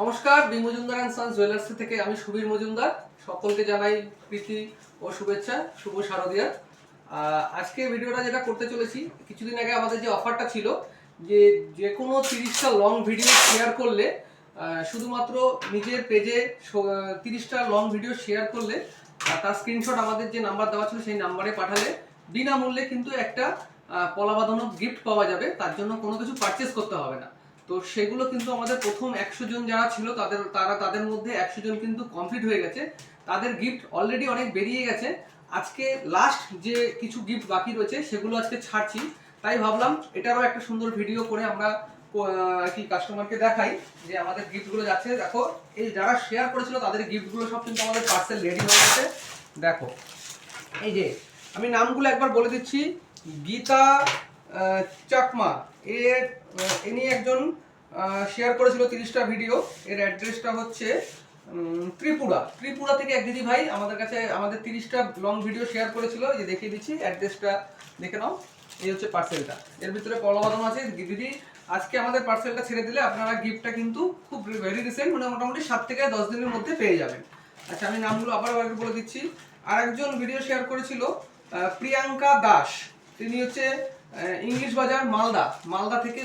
নমস্কার, B Majumdar and Sons Jewellers থেকে আমি সুবীর মজুমদার। সকলকে জানাই প্রীতি ও শুভেচ্ছা, শুভ শারদিয়া। আজকে ভিডিওটা যেটা করতে চলেছি, কিছুদিন আগে আমাদের যে অফারটা ছিল যে কোনো 30টা লং ভিডিও শেয়ার করলে, শুধুমাত্র নিজের পেজে 30টা লং ভিডিও শেয়ার করলে তার স্ক্রিনশট আমাদের যে নাম্বার দেওয়া ছিল সেই নাম্বারে পাঠালে বিনামূল্যে কিন্তু একটা পলা বাঁধানো গিফট পাওয়া যাবে। তার জন্য কোনো কিছু পারচেস করতে হবে না। তো সেগুলো কিন্তু আমাদের প্রথম 100 জন যারা ছিল তাদের মধ্যে 100 জন কিন্তু কমপ্লিট হয়ে গেছে। তাদের গিফট অলরেডি অনেক বেরিয়ে গেছে। আজকে লাস্ট যে কিছু গিফট বাকি রয়েছে সেগুলো আজকে ছাড়ছি। তাই ভাবলাম এটারও একটা সুন্দর ভিডিও করে আমরা কি কাস্টমারকে দেখাই যে আমাদের গিফটগুলো যাচ্ছে। দেখো, এই যারা শেয়ার করেছিল তাদের গিফটগুলো সব কিন্তু আমাদের পার্সেল রেডি হয়ে গেছে। দেখো, এই যে আমি নামগুলো একবার বলে দিচ্ছি। গীতা চাকমা ইনি একজন শেয়ার করেছিল 30টা ভিডিও। এর অ্যাড্রেসটা হচ্ছে ত্রিপুরা থেকে এক দিদি ভাই আমাদের কাছে আমাদের 30টা লং ভিডিও শেয়ার করেছিল। এই যে দেখিয়ে দিচ্ছি, অ্যাড্রেসটা দেখে নাও। এই হচ্ছে পার্সেলটা, এর ভিতরে পলা বাঁধানো আছে। দিদি আজকে আমাদের পার্সেলটা ছেড়ে দিলে আপনারা গিফটটা কিন্তু খুব ভেরি রিসেন্ট, মানে মোটামুটি 7 থেকে 10 দিনের মধ্যে পেয়ে যাবেন। আচ্ছা, আমি নামগুলো আবার বলে দিচ্ছি। আর একজন ভিডিও শেয়ার করেছিল প্রিয়াঙ্কা দাস। তিনি হচ্ছে ইংলিশ বাজার মালদা থেকে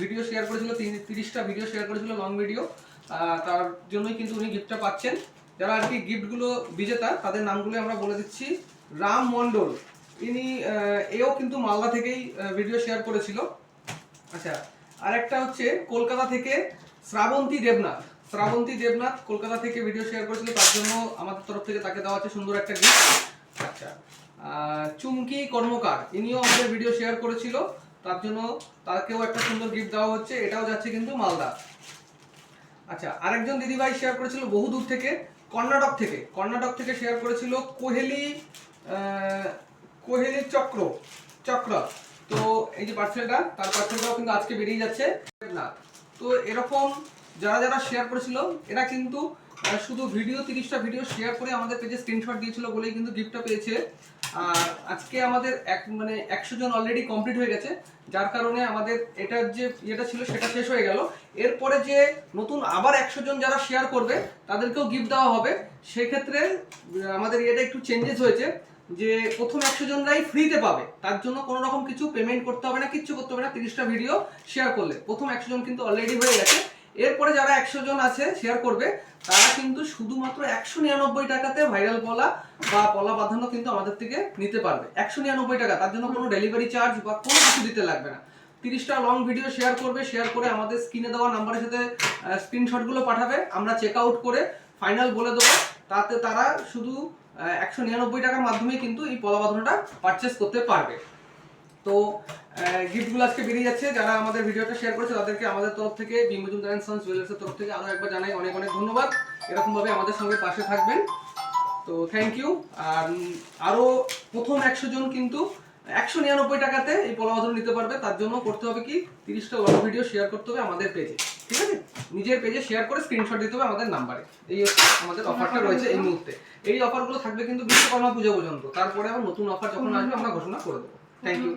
ভিডিও শেয়ার করেছিল। 30টা ভিডিও শেয়ার করেছিল লং ভিডিও। তার জন্যই কিন্তু উনি গিফটটা পাচ্ছেন। যারা আর কি গিফটগুলো বিজেতা তাদের নামগুলো আমরা বলে দিচ্ছি। রাম মণ্ডল, ইনি এও কিন্তু মালদা থেকেই ভিডিও শেয়ার করেছিল। আচ্ছা, আরেকটা হচ্ছে কলকাতা থেকে শ্রাবন্তী দেবনাথ কলকাতা থেকে ভিডিও শেয়ার করেছিল। তার জন্য আমাদের তরফ থেকে তাকে দেওয়া আছে সুন্দর একটা গিফট। আচ্ছা, চুমকি কর্মকার, ইনিও আমাদের ভিডিও শেয়ার করেছিল। তার জন্য তাকেও একটা সুন্দর গিফট দেওয়া হচ্ছে। এটাও যাচ্ছে কিন্তু মালদা। আচ্ছা, আরেকজন দিদিভাই শেয়ার করেছিল বহুদূর থেকে, কর্ণাটক থেকে শেয়ার করেছিল কোহেলি চক্র। তো এই যে তার পার্সেলটাও কিন্তু আজকে বেরিয়ে যাচ্ছে না। তো এরকম যারা যারা শেয়ার করেছিল এরা কিন্তু শুধু 30টা ভিডিও শেয়ার করে আমাদের পেজে স্ক্রিনশট দিয়েছিল বলেই কিন্তু গিফটটা পেয়েছে। আর আজকে আমাদের 100 জন অলরেডি কমপ্লিট হয়ে গেছে, যার কারণে আমাদের এটার যে ইয়েটা ছিল সেটা শেষ হয়ে গেল। এরপরে যে নতুন আবার 100 জন যারা শেয়ার করবে তাদেরকেও গিফট দেওয়া হবে। সেক্ষেত্রে আমাদের এটা একটু চেঞ্জেস হয়েছে যে প্রথম 100 জনরাই ফ্রিতে পাবে। তার জন্য কোনো রকম কিছু পেমেন্ট করতে হবে না, কিচ্ছু করতে হবে না। 30টা ভিডিও শেয়ার করলে প্রথম 100 জন কিন্তু অলরেডি হয়ে গেছে। এরপরে যারা 100 জন আছে শেয়ার করবে তারা কিন্তু শুধুমাত্র 199 টাকাতে ভাইরাল পলা বা পলা বাঁধানো কিন্তু আমাদের থেকে নিতে পারবে। 199 টাকা, তার জন্য কোনো ডেলিভারি চার্জ বা কোনো কিছু দিতে লাগবে না। 30টা লং ভিডিও শেয়ার করবে, শেয়ার করে আমাদের স্ক্রিনে দেওয়া নাম্বারের সাথে স্ক্রিনশটগুলো পাঠাবে। আমরা চেক আউট করে ফাইনাল বলে দেবো। তাতে তারা শুধু 199 টাকার মাধ্যমে কিন্তু এই পলা বাঁধানোটা পারচেস করতে পারবে। তো গিফটগুলো আজকে বেরিয়ে যাচ্ছে। যারা আমাদের ভিডিওটা শেয়ার করেছে তাদেরকে আমাদের তরফ থেকে, বি মজুমদার অ্যান্ড সন্স জুয়েলার্সের তরফ থেকে আরও একবার জানাই অনেক অনেক ধন্যবাদ। এরকমভাবে আমাদের সঙ্গে পাশে থাকবেন। তো থ্যাংক ইউ। আর আরও প্রথম 100 জন কিন্তু 199 টাকাতে এই পলা বাঁধানো নিতে পারবে। তার জন্য করতে হবে কি, 30টা লং ভিডিও শেয়ার করতে হবে আমাদের পেজে। ঠিক আছে, নিজের পেজে শেয়ার করে স্ক্রিনশট দিতে হবে আমাদের নাম্বারে। এই হচ্ছে আমাদের অফারটা রয়েছে এই মুহূর্তে। এই অফারগুলো থাকবে কিন্তু বিশ্বকর্মা পুজো পর্যন্ত। তারপরে আবার নতুন অফার যখন আসবে আমরা ঘোষণা করে দেবো। Thank you.